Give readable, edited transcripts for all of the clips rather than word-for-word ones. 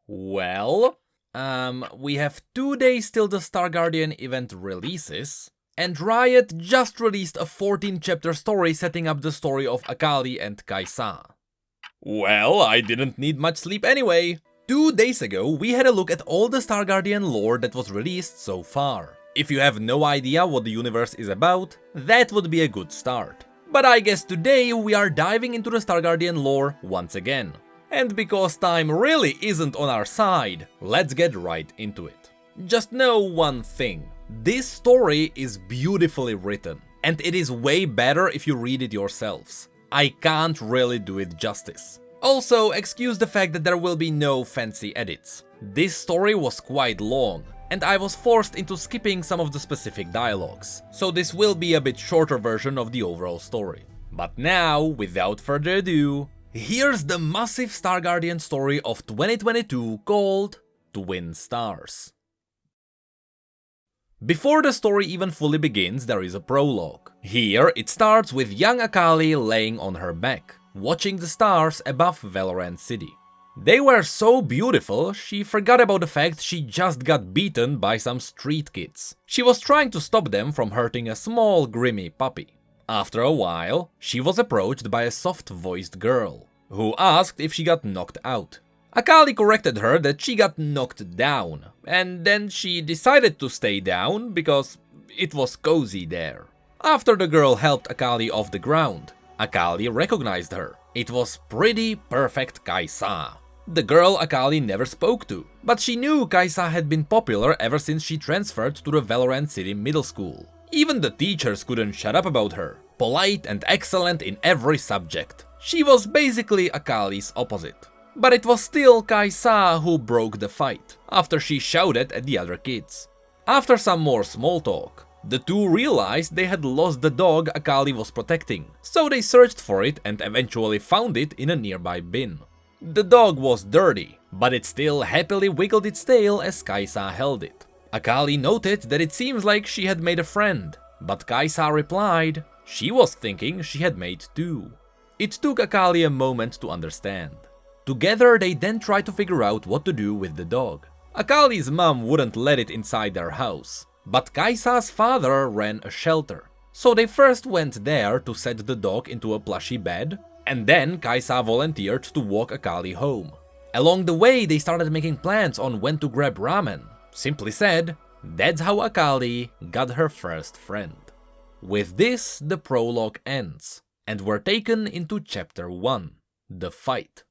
Well, we have 2 days till the Star Guardian event releases, and Riot just released a 14-chapter story setting up the story of Akali and Kai'Sa. Well, I didn't need much sleep anyway. 2 days ago, we had a look at all the Star Guardian lore that was released so far. If you have no idea what the universe is about, that would be a good start. But I guess today we are diving into the Star Guardian lore once again. And because time really isn't on our side, let's get right into it. Just know one thing. This story is beautifully written, and it is way better if you read it yourselves. I can't really do it justice. Also, excuse the fact that there will be no fancy edits. This story was quite long, and I was forced into skipping some of the specific dialogues, so this will be a bit shorter version of the overall story. But now, without further ado, here's the massive Star Guardian story of 2022 called Twin Stars. Before the story even fully begins, there is a prologue. Here, it starts with young Akali laying on her back, watching the stars above Valorant City. They were so beautiful, she forgot about the fact she just got beaten by some street kids. She was trying to stop them from hurting a small, grimy puppy. After a while, she was approached by a soft-voiced girl, who asked if she got knocked out. Akali corrected her that she got knocked down, and then she decided to stay down because it was cozy there. After the girl helped Akali off the ground, Akali recognized her. It was pretty perfect Kai'Sa, the girl Akali never spoke to, but she knew Kai'Sa had been popular ever since she transferred to the Valorant City Middle School. Even the teachers couldn't shut up about her, polite and excellent in every subject. She was basically Akali's opposite. But it was still Kai'Sa who broke the fight, after she shouted at the other kids. After some more small talk, the two realized they had lost the dog Akali was protecting, so they searched for it and eventually found it in a nearby bin. The dog was dirty, but it still happily wiggled its tail as Kai'Sa held it. Akali noted that it seems like she had made a friend, but Kai'Sa replied she was thinking she had made two. It took Akali a moment to understand. Together they then tried to figure out what to do with the dog. Akali's mom wouldn't let it inside their house, but Kai'Sa's father ran a shelter. So they first went there to set the dog into a plushy bed, and then Kai'Sa volunteered to walk Akali home. Along the way they started making plans on when to grab ramen. Simply said, that's how Akali got her first friend. With this, the prologue ends, and we're taken into chapter 1, the fight.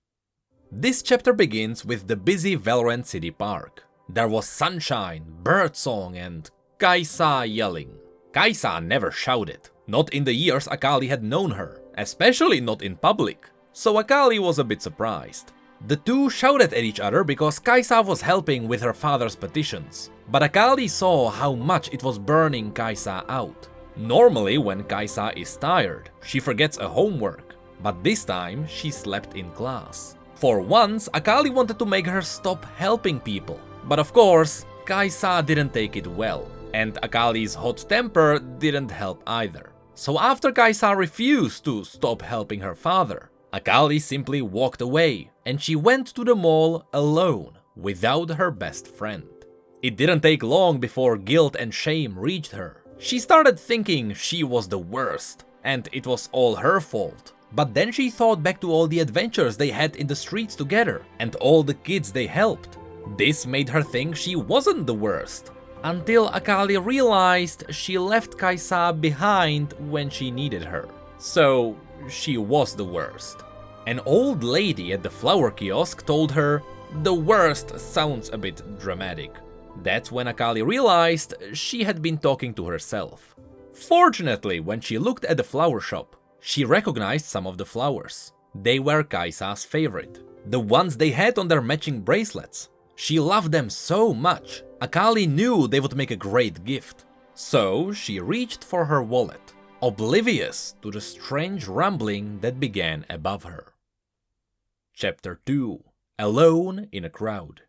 This chapter begins with the busy Valorant City park. There was sunshine, birdsong, and Kai'Sa yelling. Kai'Sa never shouted, not in the years Akali had known her, especially not in public, so Akali was a bit surprised. The two shouted at each other because Kai'Sa was helping with her father's petitions, but Akali saw how much it was burning Kai'Sa out. Normally when Kai'Sa is tired, she forgets a homework, but this time she slept in class. For once, Akali wanted to make her stop helping people, but of course, Kai'Sa didn't take it well, and Akali's hot temper didn't help either. So after Kai'Sa refused to stop helping her father, Akali simply walked away, and she went to the mall alone, without her best friend. It didn't take long before guilt and shame reached her. She started thinking she was the worst, and it was all her fault. But then she thought back to all the adventures they had in the streets together, and all the kids they helped. This made her think she wasn't the worst, until Akali realized she left Kai'Sa behind when she needed her. So she was the worst. An old lady at the flower kiosk told her, "The worst sounds a bit dramatic." That's when Akali realized she had been talking to herself. Fortunately, when she looked at the flower shop, she recognized some of the flowers. They were Kai'Sa's favorite, the ones they had on their matching bracelets. She loved them so much, Akali knew they would make a great gift. So she reached for her wallet, oblivious to the strange rumbling that began above her. Chapter 2. Alone in a Crowd.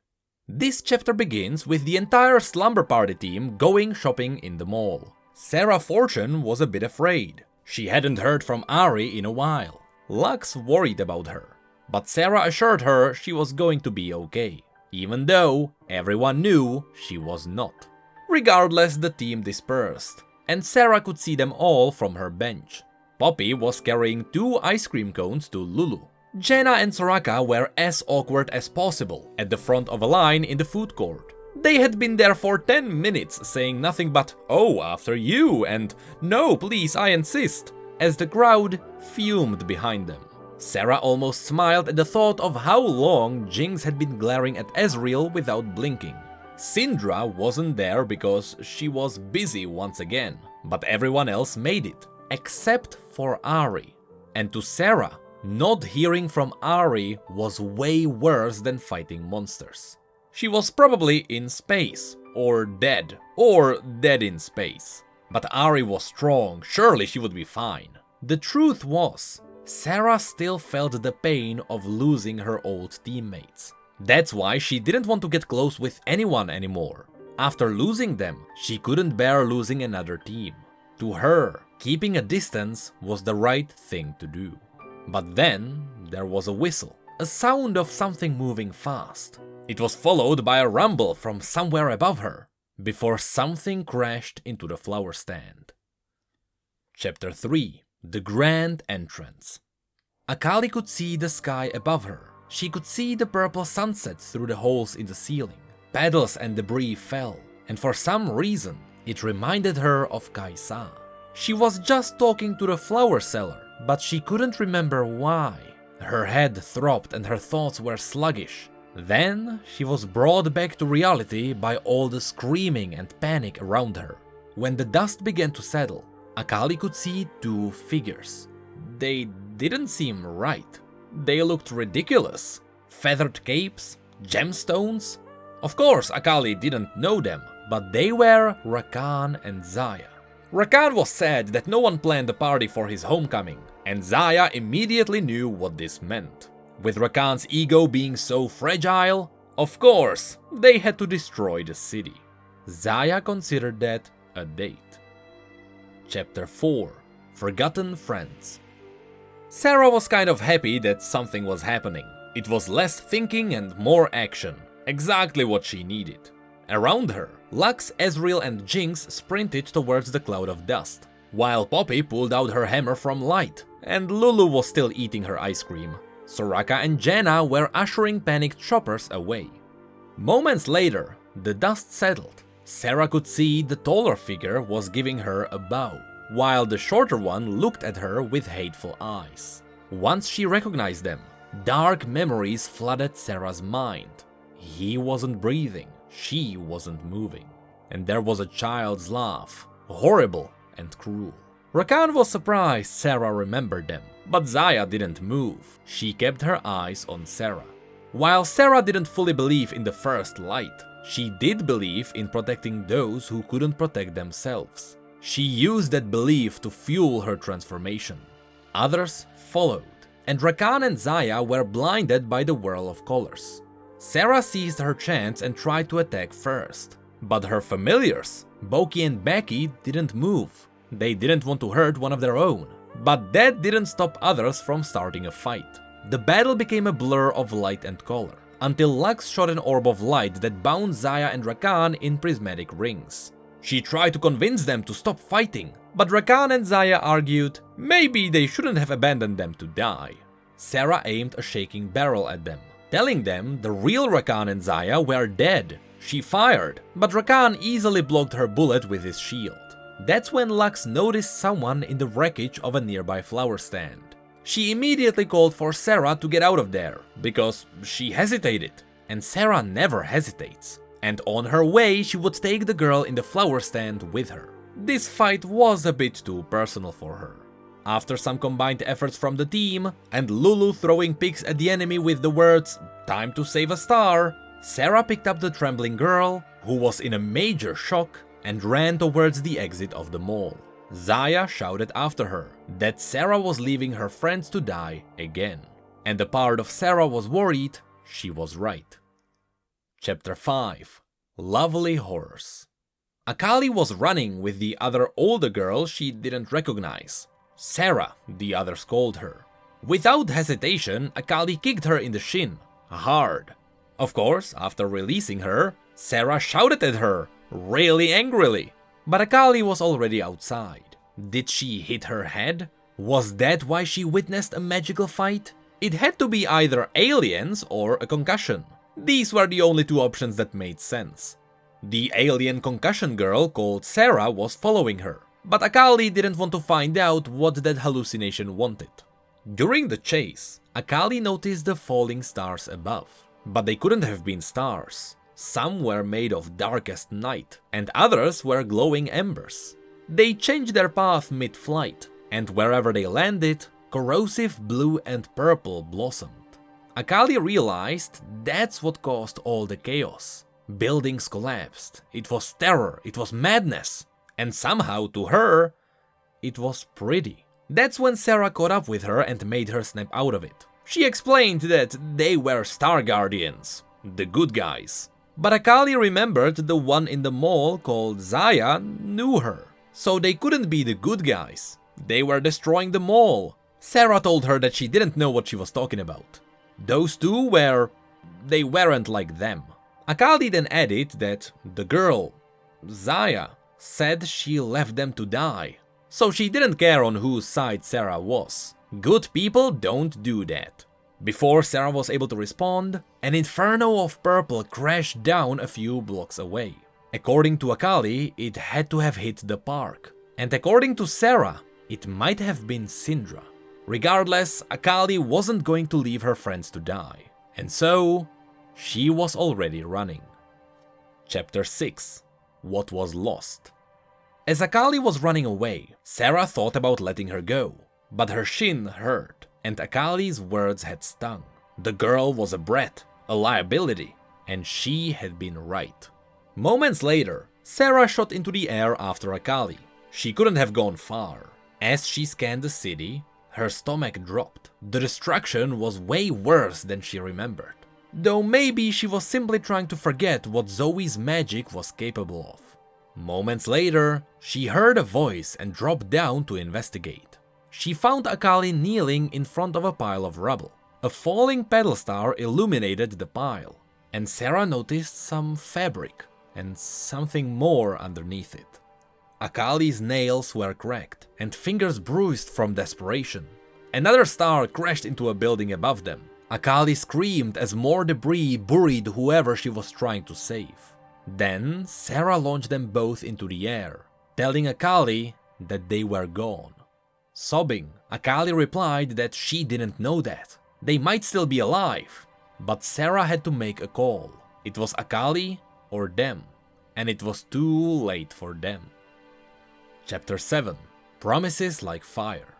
This chapter begins with the entire slumber party team going shopping in the mall. Sarah Fortune was a bit afraid. She hadn't heard from Ari in a while. Lux worried about her, but Sarah assured her she was going to be okay. even though everyone knew she was not. Regardless, the team dispersed, and Sarah could see them all from her bench. Poppy was carrying 2 ice cream cones to Lulu. Jenna and Soraka were as awkward as possible at the front of a line in the food court. They had been there for 10 minutes saying nothing but "Oh, after you" and "No, please, I insist," as the crowd fumed behind them. Sarah almost smiled at the thought of how long Jinx had been glaring at Ezreal without blinking. Syndra wasn't there because she was busy once again, but everyone else made it, except for Ahri. And to Sarah, not hearing from Ahri was way worse than fighting monsters. She was probably in space, or dead in space. But Ahri was strong, surely she would be fine. The truth was, Sarah still felt the pain of losing her old teammates. That's why she didn't want to get close with anyone anymore. After losing them, she couldn't bear losing another team. To her, keeping a distance was the right thing to do. But then there was a whistle, a sound of something moving fast. It was followed by a rumble from somewhere above her, before something crashed into the flower stand. Chapter 3: The Grand Entrance. Akali could see the sky above her. She could see the purple sunset through the holes in the ceiling. Petals and debris fell, and for some reason, it reminded her of Kai'Sa. She was just talking to the flower seller, but she couldn't remember why. Her head throbbed and her thoughts were sluggish. Then she was brought back to reality by all the screaming and panic around her. When the dust began to settle, Akali could see 2 figures. They didn't seem right. They looked ridiculous. Feathered capes, gemstones. Of course, Akali didn't know them, but they were Rakan and Xayah. Rakan was sad that no one planned a party for his homecoming, and Xayah immediately knew what this meant. With Rakan's ego being so fragile, of course, they had to destroy the city. Xayah considered that a date. Chapter 4: Forgotten Friends. Sarah was kind of happy that something was happening. It was less thinking and more action, exactly what she needed. Around her, Lux, Ezreal and Jinx sprinted towards the cloud of dust, while Poppy pulled out her hammer from light, and Lulu was still eating her ice cream. Soraka and Jenna were ushering panicked shoppers away. Moments later, the dust settled. Sarah could see the taller figure was giving her a bow, while the shorter one looked at her with hateful eyes. Once she recognized them, dark memories flooded Sarah's mind. He wasn't breathing, she wasn't moving, and there was a child's laugh, horrible and cruel. Rakan was surprised Sarah remembered them, but Xayah didn't move. She kept her eyes on Sarah. While Sarah didn't fully believe in the first light, she did believe in protecting those who couldn't protect themselves. She used that belief to fuel her transformation. Others followed, and Rakan and Xayah were blinded by the whirl of colors. Sarah seized her chance and tried to attack first, but her familiars, Boki and Becky, didn't move. They didn't want to hurt one of their own, but that didn't stop others from starting a fight. The battle became a blur of light and color, until Lux shot an orb of light that bound Xayah and Rakan in prismatic rings. She tried to convince them to stop fighting, but Rakan and Xayah argued maybe they shouldn't have abandoned them to die. Sarah aimed a shaking barrel at them, telling them the real Rakan and Xayah were dead. She fired, but Rakan easily blocked her bullet with his shield. That's when Lux noticed someone in the wreckage of a nearby flower stand. She immediately called for Sarah to get out of there, because she hesitated, and Sarah never hesitates. And on her way, she would take the girl in the flower stand with her. This fight was a bit too personal for her. After some combined efforts from the team, and Lulu throwing pigs at the enemy with the words, "Time to save a star," Sarah picked up the trembling girl, who was in a major shock, and ran towards the exit of the mall. Xayah shouted after her that Sarah was leaving her friends to die again. And the part of Sarah was worried she was right. Chapter 5: Lovely Horse. Akali was running with the other older girl she didn't recognize. Sarah, the others called her. Without hesitation, Akali kicked her in the shin, hard. Of course, after releasing her, Sarah shouted at her, really angrily. But Akali was already outside. Did she hit her head? Was that why she witnessed a magical fight? It had to be either aliens or a concussion. These were the only two options that made sense. The alien concussion girl called Sarah was following her, but Akali didn't want to find out what that hallucination wanted. During the chase, Akali noticed the falling stars above, but they couldn't have been stars. Some were made of darkest night, and others were glowing embers. They changed their path mid-flight, and wherever they landed, corrosive blue and purple blossomed. Akali realized that's what caused all the chaos. Buildings collapsed, it was terror, it was madness, and somehow to her, it was pretty. That's when Sarah caught up with her and made her snap out of it. She explained that they were Star Guardians, the good guys. But Akali remembered the one in the mall called Zaya knew her, so they couldn't be the good guys. They were destroying the mall. Sarah told her that she didn't know what she was talking about. Those two they weren't like them. Akali then added that the girl, Zaya, said she left them to die, so she didn't care on whose side Sarah was. Good people don't do that. Before Sarah was able to respond, an inferno of purple crashed down a few blocks away. According to Akali, it had to have hit the park, and according to Sarah, it might have been Syndra. Regardless, Akali wasn't going to leave her friends to die, and so she was already running. Chapter 6: What Was Lost. As Akali was running away, Sarah thought about letting her go, but her shin hurt, and Akali's words had stung. The girl was a brat, a liability, and she had been right. Moments later, Sarah shot into the air after Akali. She couldn't have gone far. As she scanned the city, her stomach dropped. The destruction was way worse than she remembered. Though maybe she was simply trying to forget what Zoe's magic was capable of. Moments later, she heard a voice and dropped down to investigate. She found Akali kneeling in front of a pile of rubble. A falling pedal star illuminated the pile, and Sarah noticed some fabric and something more underneath it. Akali's nails were cracked and fingers bruised from desperation. Another star crashed into a building above them. Akali screamed as more debris buried whoever she was trying to save. Then Sarah launched them both into the air, telling Akali that they were gone. Sobbing, Akali replied that she didn't know that. They might still be alive, but Sarah had to make a call. It was Akali or them, and it was too late for them. Chapter 7: Promises Like Fire.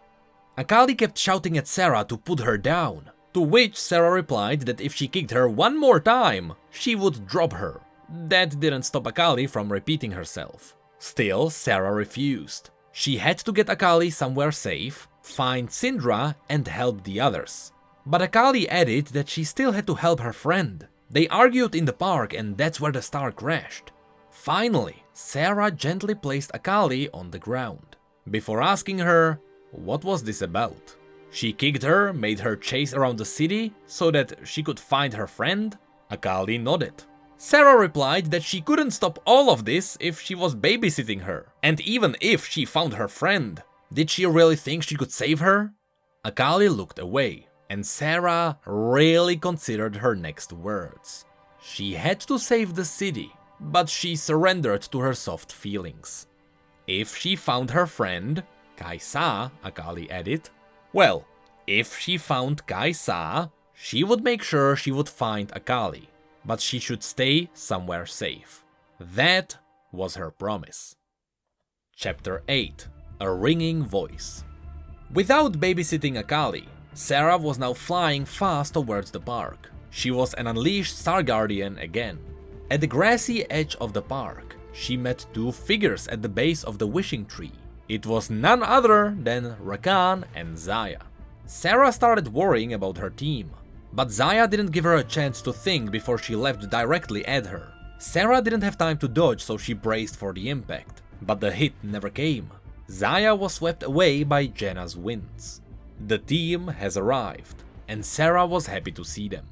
Akali kept shouting at Sarah to put her down, to which Sarah replied that if she kicked her one more time, she would drop her. That didn't stop Akali from repeating herself. Still, Sarah refused. She had to get Akali somewhere safe, find Syndra, and help the others. But Akali added that she still had to help her friend. They argued in the park, and that's where the star crashed. Finally, Sarah gently placed Akali on the ground, before asking her, what was this about? She kicked her, made her chase around the city so that she could find her friend? Akali nodded. Sarah replied that she couldn't stop all of this if she was babysitting her. And even if she found her friend, did she really think she could save her? Akali looked away, and Sarah really considered her next words. She had to save the city, but she surrendered to her soft feelings. If she found her friend, Kaisa, Akali added, well, if she found Kaisa, she would make sure she would find Akali, but she should stay somewhere safe. That was her promise. Chapter 8: A Ringing Voice. Without babysitting Akali, Sarah was now flying fast towards the park. She was an unleashed Star Guardian again. At the grassy edge of the park, she met two figures at the base of the wishing tree. It was none other than Rakan and Zaya. Sarah started worrying about her team, but Zaya didn't give her a chance to think before she leapt directly at her. Sarah didn't have time to dodge, so she braced for the impact, but the hit never came. Zaya was swept away by Jenna's winds. The team has arrived, and Sarah was happy to see them.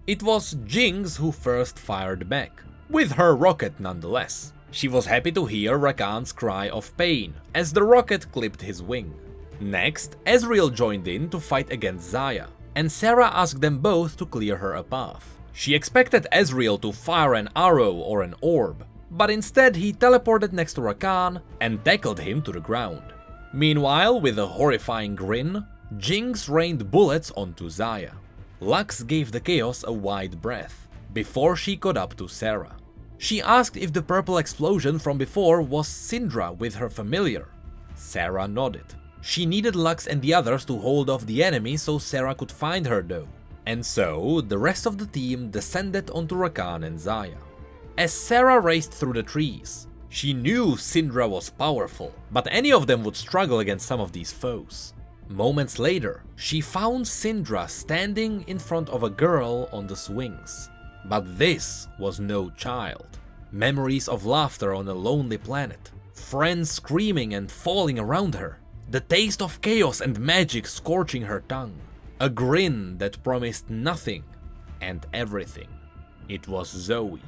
It was Jinx who first fired back, with her rocket nonetheless. She was happy to hear Rakan's cry of pain as the rocket clipped his wing. Next, Ezreal joined in to fight against Xayah, and Sarah asked them both to clear her a path. She expected Ezreal to fire an arrow or an orb, but instead he teleported next to Rakan and tackled him to the ground. Meanwhile, with a horrifying grin, Jinx rained bullets onto Xayah. Lux gave the chaos a wide breath before she caught up to Sarah. She asked if the purple explosion from before was Syndra with her familiar. Sarah nodded. She needed Lux and the others to hold off the enemy so Sarah could find her though. And so, the rest of the team descended onto Rakan and Xayah. As Sarah raced through the trees, she knew Syndra was powerful, but any of them would struggle against some of these foes. Moments later, she found Syndra standing in front of a girl on the swings. But this was no child. Memories of laughter on a lonely planet, friends screaming and falling around her, the taste of chaos and magic scorching her tongue, a grin that promised nothing and everything. It was Zoe.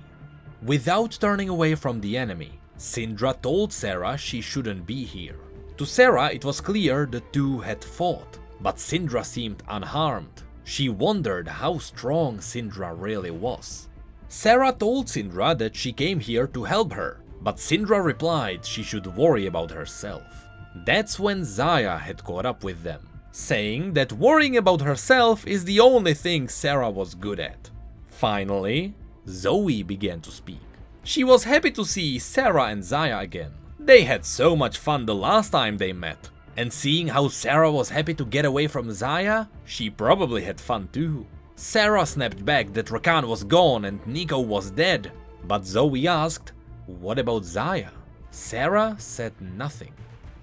Without turning away from the enemy, Syndra told Sarah she shouldn't be here. To Sarah, it was clear the two had fought, but Syndra seemed unharmed. She wondered how strong Syndra really was. Sarah told Syndra that she came here to help her, but Syndra replied she should worry about herself. That's when Xayah had caught up with them, saying that worrying about herself is the only thing Sarah was good at. Finally, Zoe began to speak. She was happy to see Sarah and Xayah again. They had so much fun the last time they met, and seeing how Sarah was happy to get away from Xayah, she probably had fun too. Sarah snapped back that Rakan was gone and Nico was dead, but Zoe asked, "What about Xayah?" Sarah said nothing,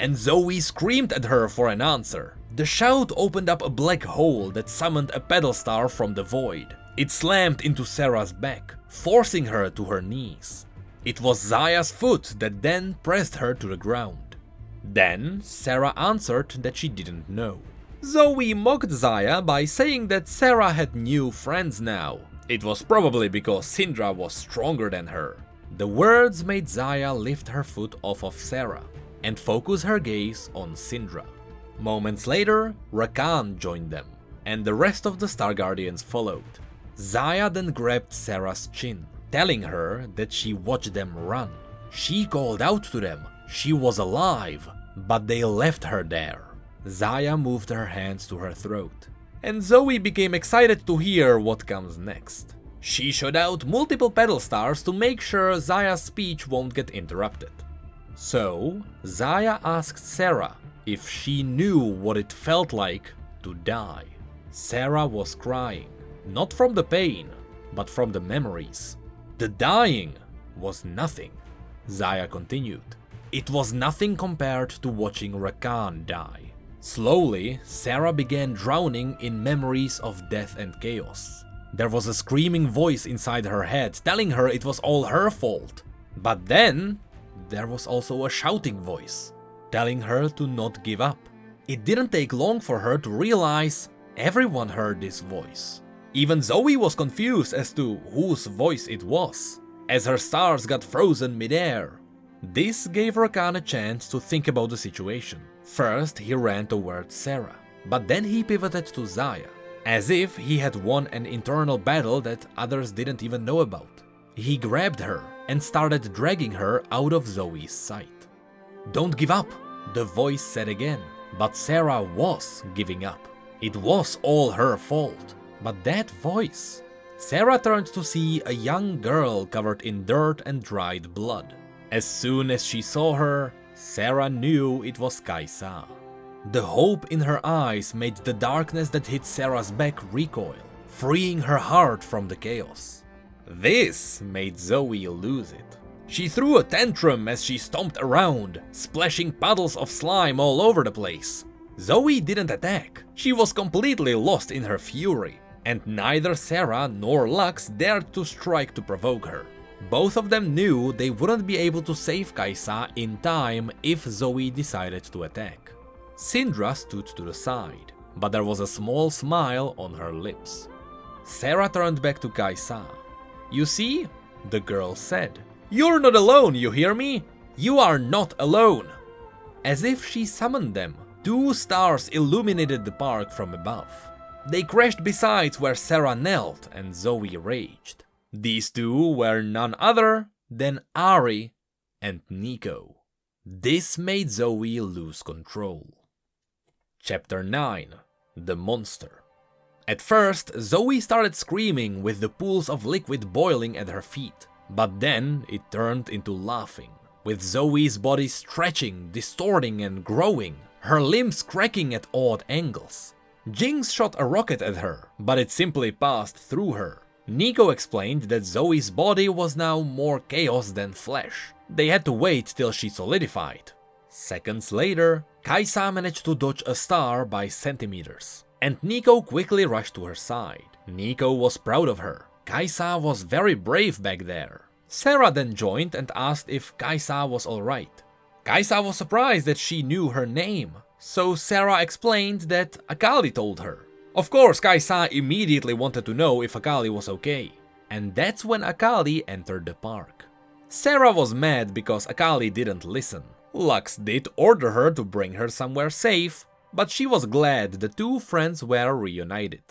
and Zoe screamed at her for an answer. The shout opened up a black hole that summoned a pedal star from the void. It slammed into Sarah's back, forcing her to her knees. It was Xayah's foot that then pressed her to the ground. Then Sarah answered that she didn't know. Zoe mocked Xayah by saying that Sarah had new friends now. It was probably because Syndra was stronger than her. The words made Xayah lift her foot off of Sarah and focus her gaze on Syndra. Moments later, Rakan joined them, and the rest of the Star Guardians followed. Xayah then grabbed Sarah's chin, telling her that she watched them run. She called out to them she was alive, but they left her there. Xayah moved her hands to her throat, and Zoe became excited to hear what comes next. She shot out multiple pedal stars to make sure Xayah's speech won't get interrupted. So, Xayah asked Sarah if she knew what it felt like to die. Sarah was crying, not from the pain, but from the memories. The dying was nothing. Xayah continued. It was nothing compared to watching Rakan die. Slowly, Sarah began drowning in memories of death and chaos. There was a screaming voice inside her head telling her it was all her fault. But then, there was also a shouting voice, telling her to not give up. It didn't take long for her to realize everyone heard this voice. Even Zoe was confused as to whose voice it was, as her stars got frozen midair. This gave Rakan a chance to think about the situation. First, he ran towards Sarah, but then he pivoted to Xayah, as if he had won an internal battle that others didn't even know about. He grabbed her and started dragging her out of Zoe's sight. "Don't give up," the voice said again, but Sarah was giving up. It was all her fault. But that voice... Sarah turned to see a young girl covered in dirt and dried blood. As soon as she saw her, Sarah knew it was Kai'Sa. The hope in her eyes made the darkness that hit Sarah's back recoil, freeing her heart from the chaos. This made Zoe lose it. She threw a tantrum as she stomped around, splashing puddles of slime all over the place. Zoe didn't attack. She was completely lost in her fury, and neither Sarah nor Lux dared to strike to provoke her. Both of them knew they wouldn't be able to save Kai'Sa in time if Zoe decided to attack. Syndra stood to the side, but there was a small smile on her lips. Sarah turned back to Kaisa. "You see?" the girl said. "You're not alone, you hear me? You are not alone!" As if she summoned them, 2 stars illuminated the park from above. They crashed beside where Sarah knelt and Zoe raged. These 2 were none other than Ari and Nico. This made Zoe lose control. Chapter 9: The Monster. At first, Zoe started screaming with the pools of liquid boiling at her feet, but then it turned into laughing, with Zoe's body stretching, distorting and growing, her limbs cracking at odd angles. Jinx shot a rocket at her, but it simply passed through her. Nico explained that Zoe's body was now more chaos than flesh. They had to wait till she solidified. Seconds later, Kaisa managed to dodge a star by centimeters, and Nico quickly rushed to her side. Nico was proud of her. Kaisa was very brave back there. Sarah then joined and asked if Kaisa was alright. Kaisa was surprised that she knew her name, so Sarah explained that Akali told her. Of course, Kaisa immediately wanted to know if Akali was okay, and that's when Akali entered the park. Sarah was mad because Akali didn't listen. Lux did order her to bring her somewhere safe, but she was glad the 2 friends were reunited.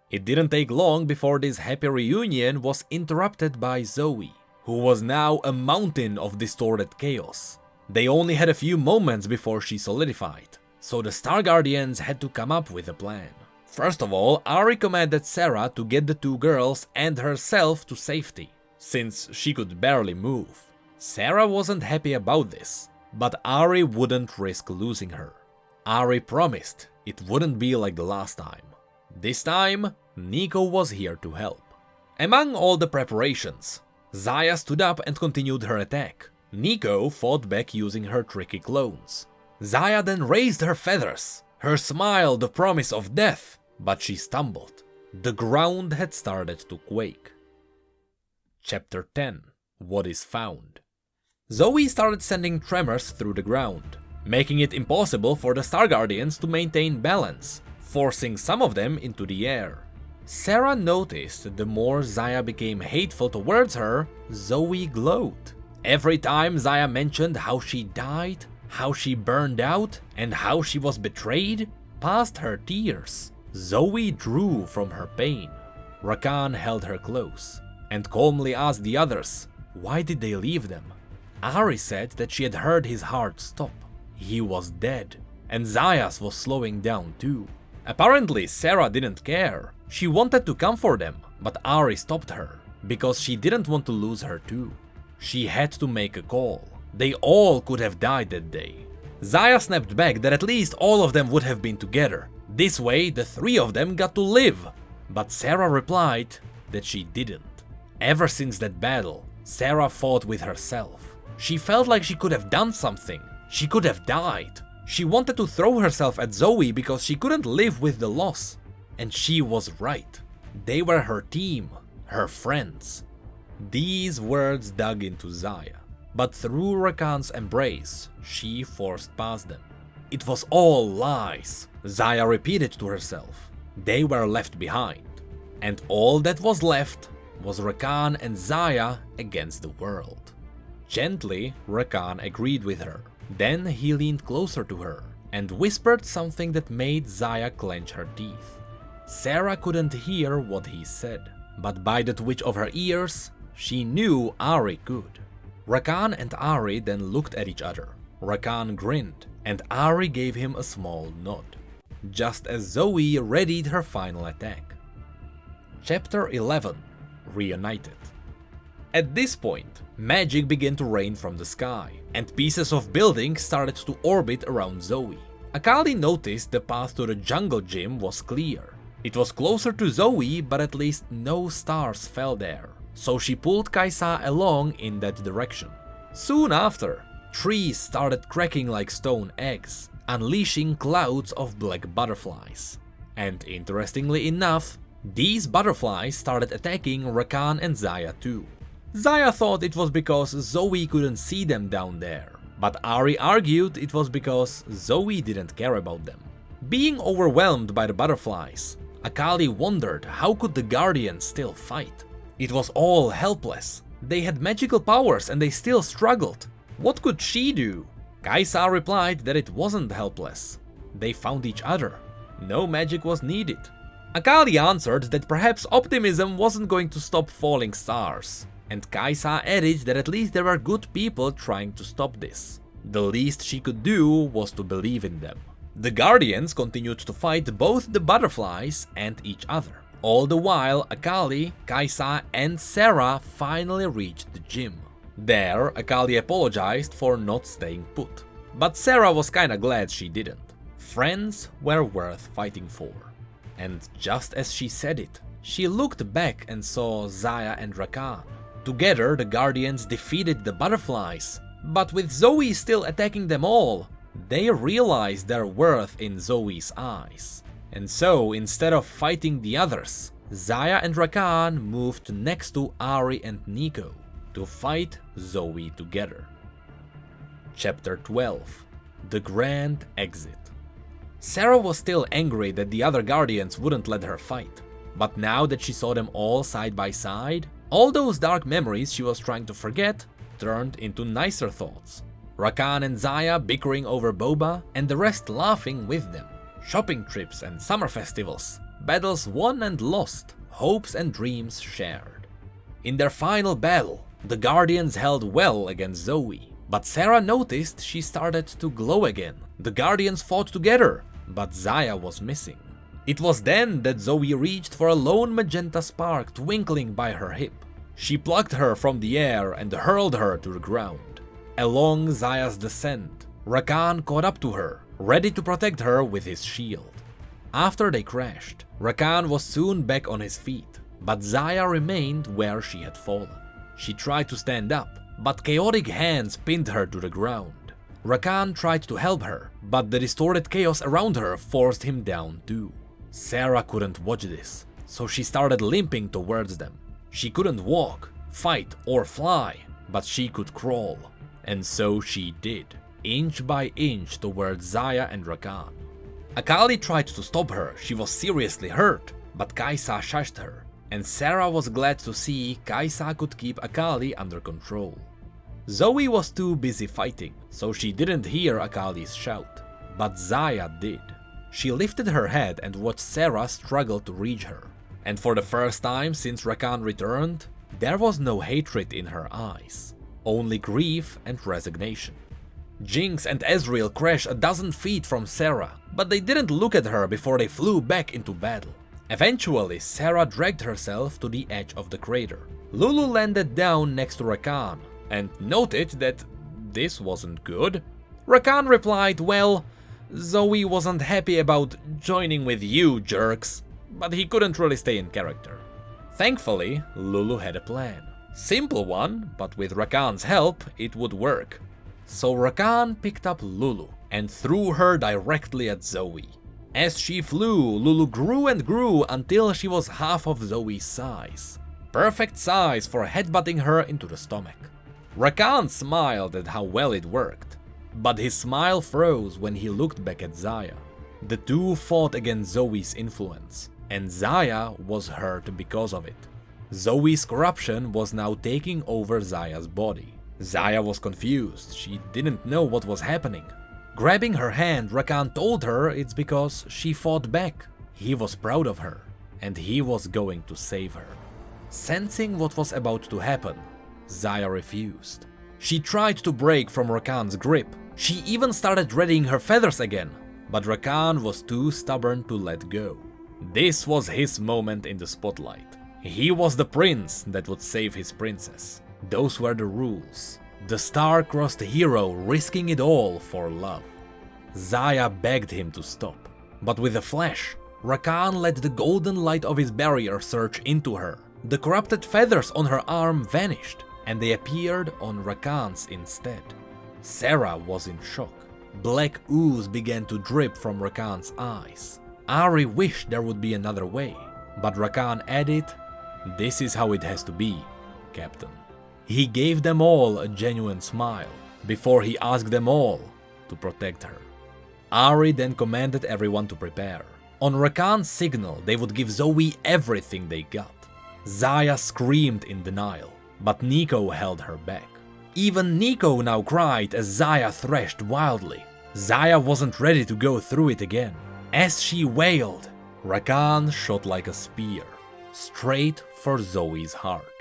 It didn't take long before this happy reunion was interrupted by Zoe, who was now a mountain of distorted chaos. They only had a few moments before she solidified, so the Star Guardians had to come up with a plan. First of all, Ari commanded Sarah to get the 2 girls and herself to safety, since she could barely move. Sarah wasn't happy about this, but Ari wouldn't risk losing her. Ari promised it wouldn't be like the last time. This time, Nico was here to help. Among all the preparations, Xayah stood up and continued her attack. Nico fought back using her tricky clones. Xayah then raised her feathers, her smile the promise of death, but she stumbled. The ground had started to quake. Chapter 10: What is Found. Zoe started sending tremors through the ground, making it impossible for the Star Guardians to maintain balance, forcing some of them into the air. Sarah noticed the more Xayah became hateful towards her, Zoe glowed. Every time Xayah mentioned how she died, how she burned out, and how she was betrayed, past her tears, Zoe drew from her pain. Rakan held her close and calmly asked the others why did they leave them. Ari said that she had heard his heart stop. He was dead, and Xayah's was slowing down too. Apparently, Sarah didn't care. She wanted to come for them, but Ari stopped her, because she didn't want to lose her too. She had to make a call. They all could have died that day. Xayah snapped back that at least all of them would have been together. This way, the 3 of them got to live. But Sarah replied that she didn't. Ever since that battle, Sarah fought with herself. She felt like she could have done something. She could have died. She wanted to throw herself at Zoe because she couldn't live with the loss. And she was right. They were her team, her friends. These words dug into Xayah, but through Rakan's embrace, she forced past them. It was all lies, Xayah repeated to herself. They were left behind, and all that was left was Rakan and Xayah against the world. Gently, Rakan agreed with her. Then he leaned closer to her and whispered something that made Xayah clench her teeth. Sarah couldn't hear what he said, but by the twitch of her ears, she knew Ari could. Rakan and Ari then looked at each other. Rakan grinned, and Ari gave him a small nod, just as Zoe readied her final attack. Chapter 11: Reunited. At this point, magic began to rain from the sky, and pieces of buildings started to orbit around Zoe. Akali noticed the path to the jungle gym was clear. It was closer to Zoe, but at least no stars fell there, so she pulled Kaisa along in that direction. Soon after, trees started cracking like stone eggs, unleashing clouds of black butterflies. And interestingly enough, these butterflies started attacking Rakan and Xayah too. Xayah thought it was because Zoe couldn't see them down there, but Ari argued it was because Zoe didn't care about them. Being overwhelmed by the butterflies, Akali wondered how could the Guardians still fight. It was all helpless. They had magical powers and they still struggled. What could she do? Kai'Sa replied that it wasn't helpless. They found each other. No magic was needed. Akali answered that perhaps optimism wasn't going to stop falling stars. And Kai'Sa added that at least there were good people trying to stop this. The least she could do was to believe in them. The Guardians continued to fight both the butterflies and each other. All the while, Akali, Kai'Sa and Sarah finally reached the gym. There, Akali apologized for not staying put. But Sarah was kinda glad she didn't. Friends were worth fighting for. And just as she said it, she looked back and saw Xayah and Rakan. Together, the Guardians defeated the butterflies, but with Zoe still attacking them all, they realized their worth in Zoe's eyes. And so, instead of fighting the others, Xayah and Rakan moved next to Ahri and Nico to fight Zoe together. Chapter 12. The Grand Exit. Sarah was still angry that the other Guardians wouldn't let her fight, but now that she saw them all side by side, all those dark memories she was trying to forget turned into nicer thoughts. Rakan and Xayah bickering over boba and the rest laughing with them. Shopping trips and summer festivals, battles won and lost, hopes and dreams shared. In their final battle, the Guardians held well against Zoe, but Sarah noticed she started to glow again. The Guardians fought together, but Xayah was missing. It was then that Zoe reached for a lone magenta spark twinkling by her hip. She plucked her from the air and hurled her to the ground. Along Xayah's descent, Rakan caught up to her, ready to protect her with his shield. After they crashed, Rakan was soon back on his feet, but Xayah remained where she had fallen. She tried to stand up, but chaotic hands pinned her to the ground. Rakan tried to help her, but the distorted chaos around her forced him down too. Sarah couldn't watch this, so she started limping towards them. She couldn't walk, fight or fly, but she could crawl. And so she did, inch by inch towards Xayah and Rakan. Akali tried to stop her, she was seriously hurt, but Kai'Sa shushed her, and Sarah was glad to see Kai'Sa could keep Akali under control. Zoe was too busy fighting, so she didn't hear Akali's shout, but Xayah did. She lifted her head and watched Sarah struggle to reach her, and for the first time since Rakan returned, there was no hatred in her eyes, only grief and resignation. Jinx and Ezreal crashed a dozen feet from Sarah, but they didn't look at her before they flew back into battle. Eventually, Sarah dragged herself to the edge of the crater. Lulu landed down next to Rakan and noted that this wasn't good. Rakan replied, "Well, Zoe wasn't happy about joining with you, jerks," but he couldn't really stay in character. Thankfully, Lulu had a plan. Simple one, but with Rakan's help, it would work. So Rakan picked up Lulu and threw her directly at Zoe. As she flew, Lulu grew and grew until she was half of Zoe's size. Perfect size for headbutting her into the stomach. Rakan smiled at how well it worked, but his smile froze when he looked back at Xayah. The two fought against Zoe's influence, and Xayah was hurt because of it. Zoe's corruption was now taking over Xayah's body. Xayah was confused, she didn't know what was happening. Grabbing her hand, Rakan told her it's because she fought back. He was proud of her, and he was going to save her. Sensing what was about to happen, Xayah refused. She tried to break from Rakan's grip. She even started readying her feathers again, but Rakan was too stubborn to let go. This was his moment in the spotlight. He was the prince that would save his princess. Those were the rules. The star-crossed hero risking it all for love. Xayah begged him to stop, but with a flash, Rakan let the golden light of his barrier surge into her. The corrupted feathers on her arm vanished, and they appeared on Rakan's instead. Sarah was in shock. Black ooze began to drip from Rakan's eyes. Ahri wished there would be another way, but Rakan added, "This is how it has to be, Captain." He gave them all a genuine smile, before he asked them all to protect her. Ahri then commanded everyone to prepare. On Rakan's signal, they would give Zoe everything they got. Xayah screamed in denial, but Nico held her back. Even Nico now cried as Xayah threshed wildly. Xayah wasn't ready to go through it again. As she wailed, Rakan shot like a spear, straight for Zoe's heart.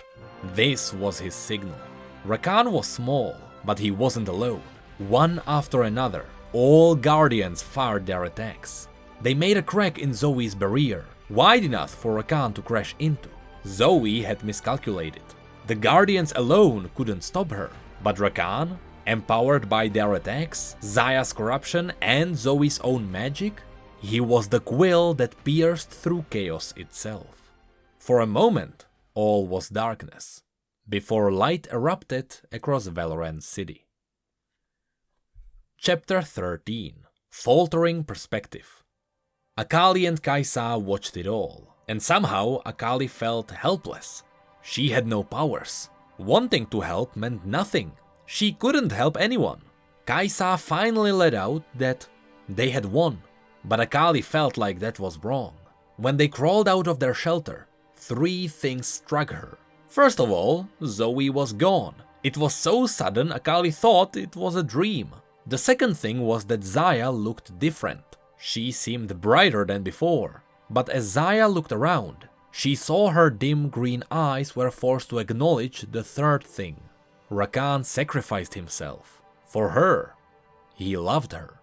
This was his signal. Rakan was small, but he wasn't alone. One after another, all Guardians fired their attacks. They made a crack in Zoe's barrier, wide enough for Rakan to crash into. Zoe had miscalculated. The Guardians alone couldn't stop her, but Rakan, empowered by their attacks, Xayah's corruption and Zoe's own magic, he was the quill that pierced through chaos itself. For a moment, all was darkness, before light erupted across Valorant City. Chapter 13. Faltering Perspective. Akali and Kai'Sa watched it all, and somehow Akali felt helpless. She had no powers. Wanting to help meant nothing. She couldn't help anyone. Kai'Sa finally let out that they had won, but Akali felt like that was wrong. When they crawled out of their shelter, 3 things struck her. First of all, Zoe was gone. It was so sudden Akali thought it was a dream. The second thing was that Xayah looked different. She seemed brighter than before. But as Xayah looked around, she saw her dim green eyes were forced to acknowledge the third thing. Rakan sacrificed himself. For her. He loved her.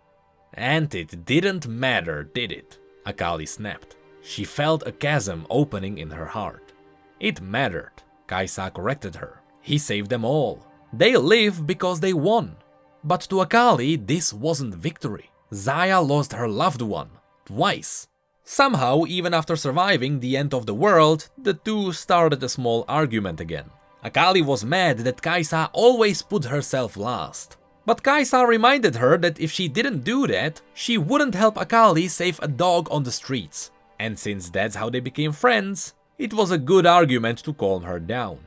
And it didn't matter, did it? Akali snapped. She felt a chasm opening in her heart. It mattered. Kai'Sa corrected her. He saved them all. They live because they won. But to Akali, this wasn't victory. Xayah lost her loved one. Twice. Somehow, even after surviving the end of the world, the two started a small argument again. Akali was mad that Kai'Sa always put herself last. But Kai'Sa reminded her that if she didn't do that, she wouldn't help Akali save a dog on the streets. And since that's how they became friends, it was a good argument to calm her down.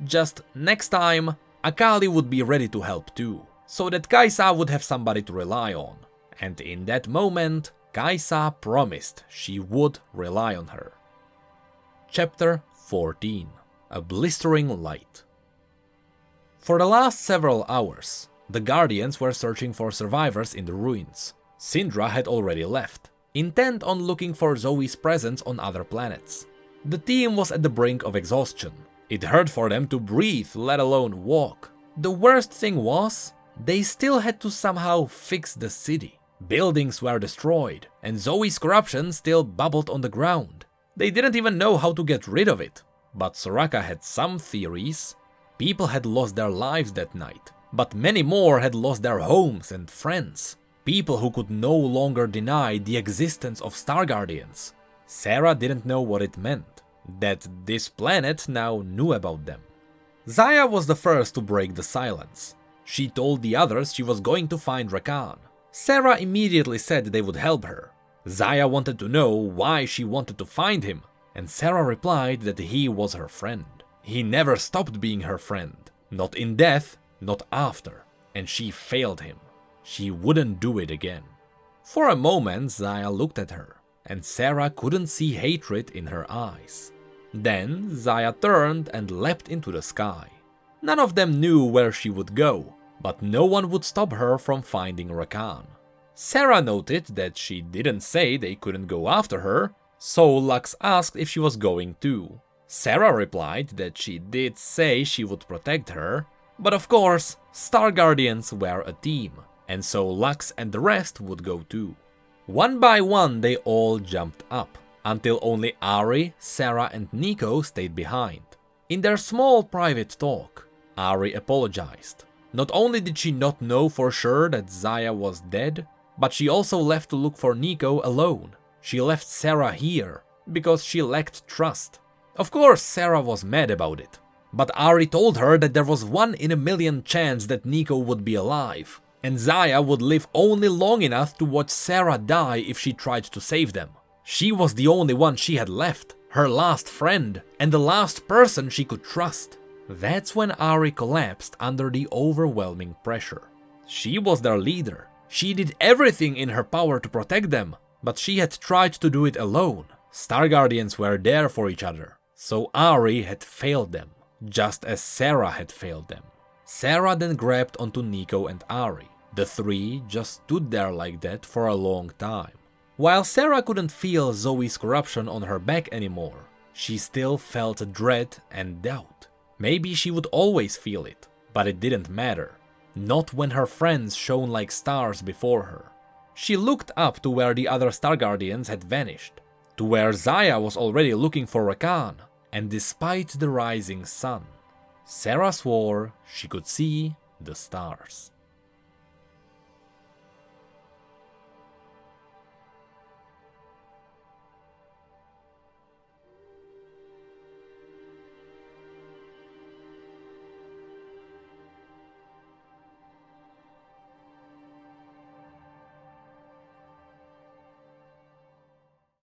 Just next time, Akali would be ready to help too, so that Kai'Sa would have somebody to rely on. And in that moment, Kai'Sa promised she would rely on her. Chapter 14. A Blistering Light. For the last several hours, the Guardians were searching for survivors in the ruins. Syndra had already left, intent on looking for Zoe's presence on other planets. The team was at the brink of exhaustion. It hurt for them to breathe, let alone walk. The worst thing was, they still had to somehow fix the city. Buildings were destroyed, and Zoe's corruption still bubbled on the ground. They didn't even know how to get rid of it. But Soraka had some theories. People had lost their lives that night, but many more had lost their homes and friends. People who could no longer deny the existence of Star Guardians. Sarah didn't know what it meant, that this planet now knew about them. Xayah was the first to break the silence. She told the others she was going to find Rakan. Sarah immediately said they would help her. Xayah wanted to know why she wanted to find him, and Sarah replied that he was her friend. He never stopped being her friend, not in death, not after, and she failed him. She wouldn't do it again. For a moment, Xayah looked at her, and Sarah couldn't see hatred in her eyes. Then Xayah turned and leapt into the sky. None of them knew where she would go, but no one would stop her from finding Rakan. Sarah noted that she didn't say they couldn't go after her, so Lux asked if she was going too. Sarah replied that she did say she would protect her, but of course, Star Guardians were a team, and so Lux and the rest would go too. One by one they all jumped up, until only Ahri, Sarah and Nico stayed behind. In their small private talk, Ahri apologized. Not only did she not know for sure that Xayah was dead, but she also left to look for Nico alone. She left Sarah here, because she lacked trust. Of course Sarah was mad about it, but Ahri told her that there was 1 in a million chance that Nico would be alive, and Xayah would live only long enough to watch Sarah die if she tried to save them. She was the only one she had left, her last friend, and the last person she could trust. That's when Ahri collapsed under the overwhelming pressure. She was their leader. She did everything in her power to protect them, but she had tried to do it alone. Star Guardians were there for each other, so Ari had failed them, just as Sarah had failed them. Sarah then grabbed onto Nico and Ari. The three just stood there like that for a long time. While Sarah couldn't feel Zoe's corruption on her back anymore, she still felt dread and doubt. Maybe she would always feel it, but it didn't matter. Not when her friends shone like stars before her. She looked up to where the other Star Guardians had vanished, to where Zaya was already looking for Rakan, and despite the rising sun, Sarah swore she could see the stars.